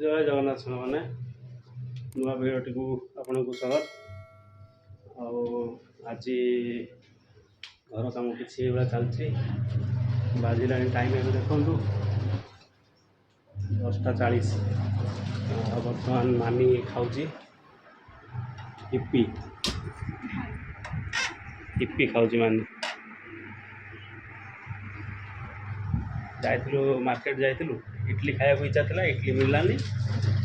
जय जगन्नाथ मैंने नुआ भिडटी को आपन को स्वागत। आज घर कम कि चलती बाजिला टाइम ए देखु 10:40। बर्तमान मानी खाऊँ इपी इपी खाऊँ मानी जाइलु मार्केट जाइलु इडली खाया इच्छा था इडली मिललानी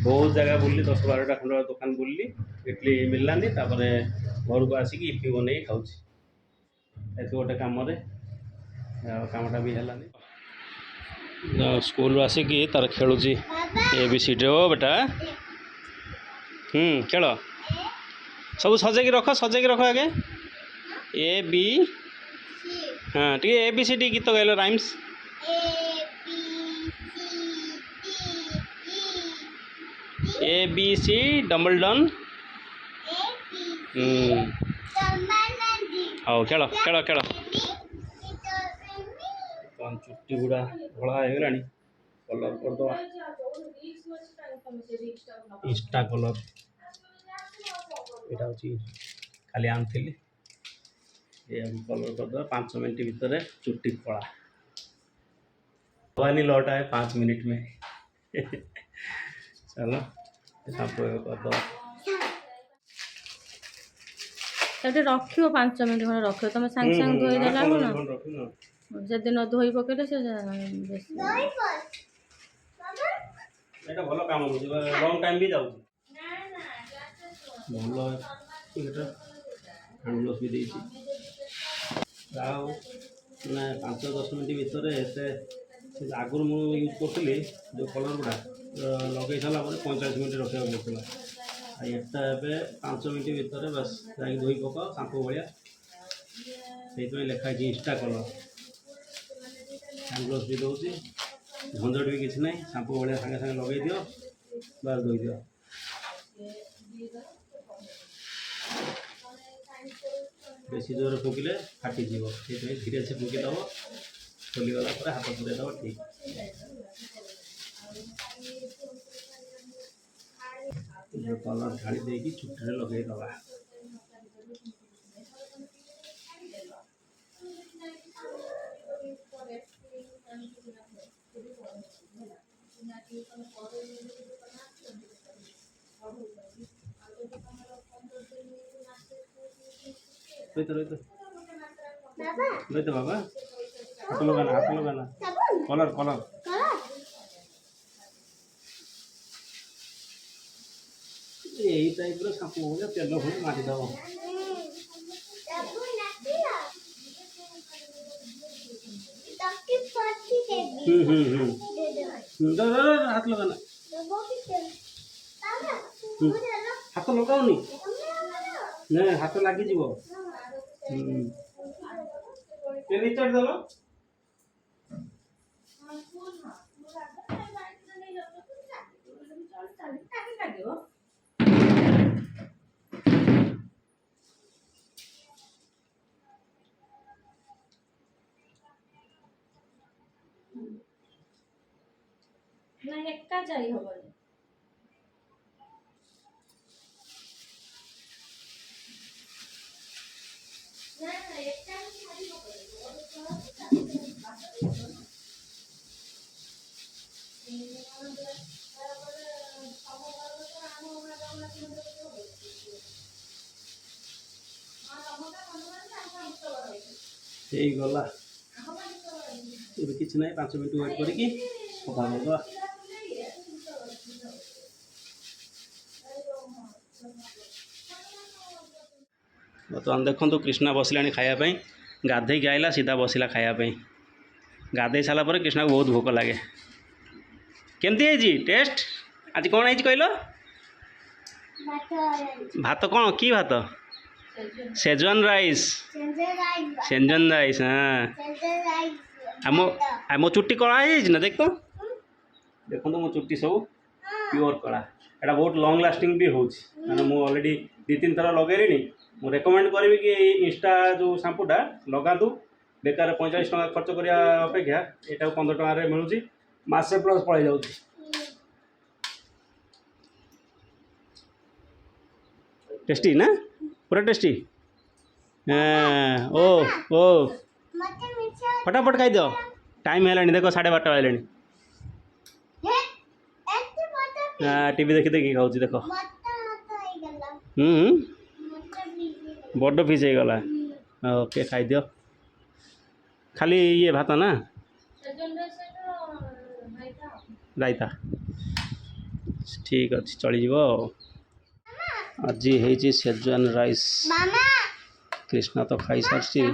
बहुत जगह बुल्ली 10-12टा खंड दुकान बुल्ली इडली मिललानी तापर घर को आसिक इपी बन खाऊँ गोटे कम कामटा भी है स्कूल आसिक तार खेलु ABCD ओ बेटा खेल सब सजेक रख आगे AB हाँ टे ABCD गीत गाइल राइम्स ABC डबल डन हाँ खेल खेल खेल चुट्टी गुड़ा धड़ा होगा कलर करदे इंस्टा कलर यहाँ हूँ खाली आनी कलर करदे 5 मिनट भितर चुट्टी कला हवानी लौटा है 5 मिनट में चलो करदे रखियो 5 मिनट खंड रखियो तुम सांग सांग धोई देला ना जदि न धोई पकेले से एटा भलो काम हो लॉन्ग टाइम भी जाऊ भलो एटा हैंड ग्लोव्स भी देछि जाओ ना 5-10 मिनट भितर एते आगुर मु यूज करथिले जो कलर गुडा लगे सारा 45 मिनट रखा पड़ता एटा ए 5 मिनट भितर बस जाकि धोई पकाओ शांपू भाया से लिखाई इंस्टा कलर हैंड ग्लोव्स भी दूसरी झंझट भी किसी ना शांपू भाया सागे सागे लगे दियो बस धोई दियो बेसी जोर फुकिले फाटीज धीरे से फुकीदब खोलीगला हाथ पुरेदब ठीक कलर ढाड़ी देकी चुट्टी लगेदबा रोहित बाबा हाथ लगाना कलर कलर यही टाइप सापू हो तेल पुणी मारिदब हाथ लगाना हाथ लगाओनी ना हाथ लगी निचड़ दल ना एक्का जाई होबनी ना ना एक्का खाली गला किसी ना 5 मिनट वेट करके सफा करदे बर्तमान देखो कृष्णा बसला खायापी गाधे के आइला सीधा बसला खायापी गाधे सारापर कृष्णा को बहुत भोक लगे केमती है टेस्ट आज कौन है कहल भात कौन कि भात सेजवान राइस सेजवान राइस हाँ मो चुट्टी कला ना देख तो देखो मो चुट्टी सब प्योर कला यहाँ बहुत लंग लास्टिंग भी हो मुझे ऑलरेडी 2-3 थर लगे मु रेकमेंड करी कि इंस्टा जो शांपूटा लगातु बेकार 45 टका खर्च करने अपेक्षा यहाँ 15 टकर मिलूँ मसे प्लस पड़े जाऊँ टेस्टी ना पूरा टेस्टी ओ ओ फटाफट खाई दियो टाइम है देख 12:30 बाजलानी टीवी देखी देखी खाऊँ देख बड़ पिस हो गला ओके खाई दियो खाली ये भात ना रायता ठीक अच्छे चलीज आज है सेजवान राइस कृष्णा तो खाई सारी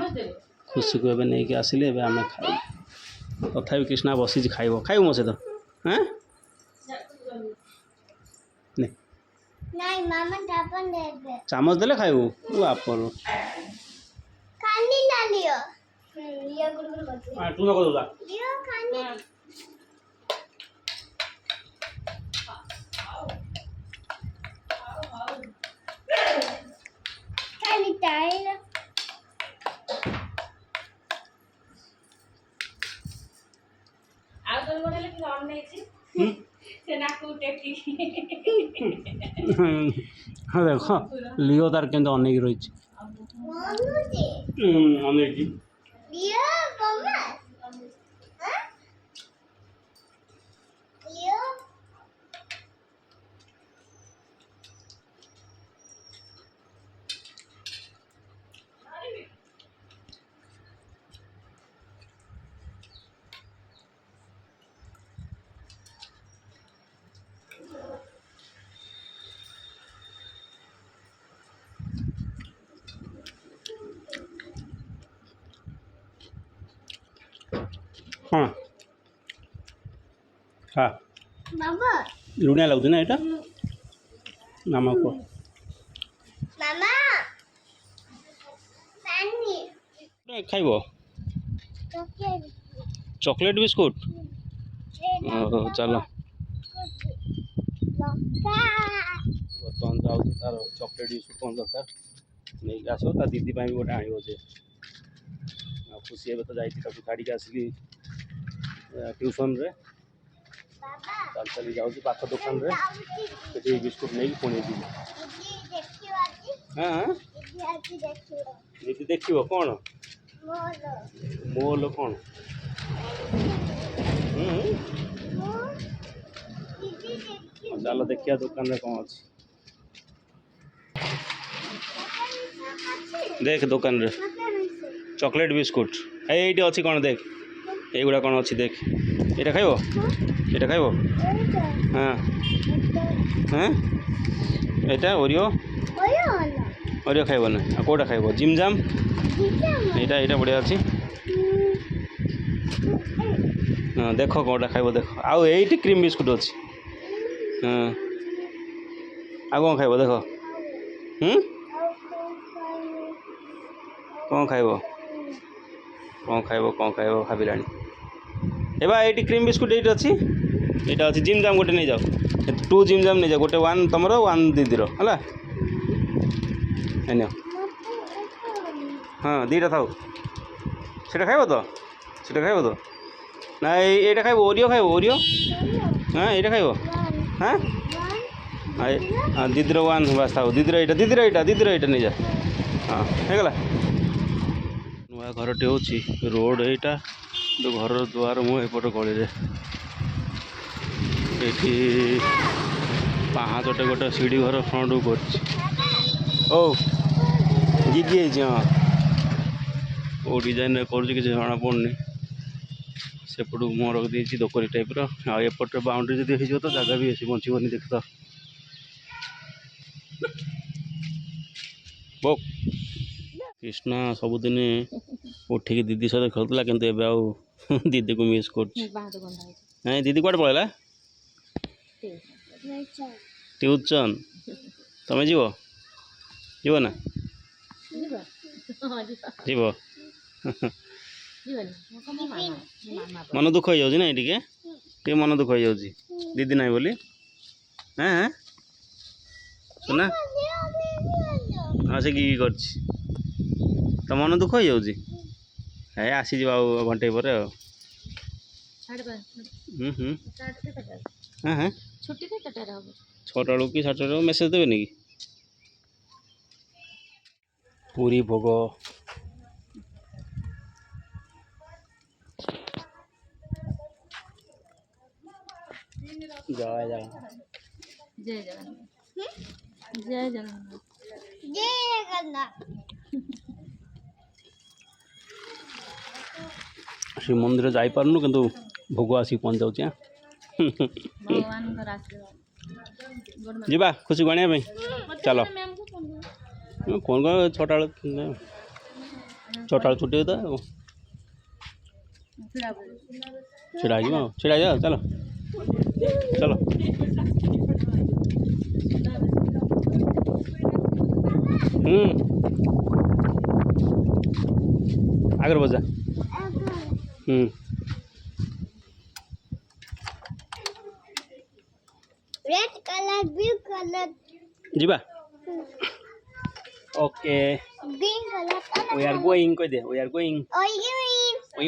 खुशी को एवं नहीं आसिले आम खाई तथा कृष्णा बसी खाइब खाइब मो सहित हाँ चामच देले खाइबू बापर तू न कर हाँ देख लिओ तार के अनेक रही हाँ हाँ लुणिया लगुच ना यहाँ मामा को खाइब चॉकलेट बिस्कुट चलो बर्तमान जाऊँ तार चॉकलेट बिस्कुट कौन दरकार नहीं आस दीदी भी गोटे आण खुशी एवं तो जाती छाड़ी आसली ट्यूशन रे चल चली जाऊँ पाख दुकान रे बिस्कुट नहीं पुणी जीव हाँ दीदी देख कौन मोल कौन चल देखिए दुकान रे कौन अच्छी देख दुकान रे चॉकलेट बिस्कुट ये अच्छी कौन देख युवा कौन अच्छी देख ये खाइब ये खाइब हाँ हाँ यहाँ ओरियो ओरियो खाइब ना कौटा खाइब जिमजाम यहाँ बढ़िया अच्छी हाँ देख कौटा खाइब देख आउ ये क्रीम बिस्कुट अच्छी हाँ आ कौन खाइब देख कौन खाइब भाविला ये क्रीम बिस्कुट ये अच्छी यहाँ अच्छी जिमजाम गोटे नहीं जाओ 2 जिमजाम नहीं जाओ गोटे 1 तुम 1 दीदीर है हाँ 2टा था से खाइब तो ना ये खाइब ओरियो ओरियो हाँ ये खाइब हाँ हाँ दीदीर 1 बास था दीदीर यहाँ नहीं जा हाँ होगला नुआ घरटे हूँ रोड यहाँ तो घर द्वार मुपट गली ये 5टे गोटे सीढ़ी घर फ्रंट कर जिगी हाँ वो डिजाइन कर जना पड़नी सेपट मुँह रखी दोकरी टाइप रपटे बाउंड्री जब हो तो जगह भी बेसी बचबनी देख तो बो कृष्णा सबुदिन उठिकी दीदी सहित खेलुला किंतु एबे आउ दीदी को मिस कर दीदी कौन पलैला ट्यूशन तुम्हें जीव जीव ना जीव मन दुख हो जाऊँ ना टे मन दुख हो जाऊँ दीदी ना बोली हाँ सुना हाँ से कि तो मन दुख हो जाऊँ है आसीज घंटे पर हाँ हाँ 6टा बेलू कि 7टा मेसेज देवे कि ପୁରୀ ଭୋଗ ଜୟ ଜଗନ୍ନାଥ। जय जगन्नाथ जय जगन्नाथ जय जगन्नाथ। ଶ୍ରୀମନ୍ଦିର ଯାଇପାରୁନୁ କିନ୍ତୁ ଭୋଗ ଆସିକି ପହଞ୍ଚିଯାଉଛି। भगवानଙ୍କର आशीर्वाद गुड मॉर्निंग ଯିବା ଖୁସିକୁ ଆଣିବା ପାଇଁ ଚାଲ। मैम को फोन କ'ଣ କ'ଣ 6ଟା ବେଳେ 6ଟା ବେଳେ ଛୁଟି ହେଇଥାଏ ଆଉ ଛିଡ଼ା ହେଇଯିବ ଆଉ ଛିଡ଼ା ହେଇଯିବା ଚାଲ ଚାଲ। ଆଗରେ ବଜା। रेड कलर ब्लू कलर ଯିବା okay green colour we are going କହି ଦେ we are going और ये we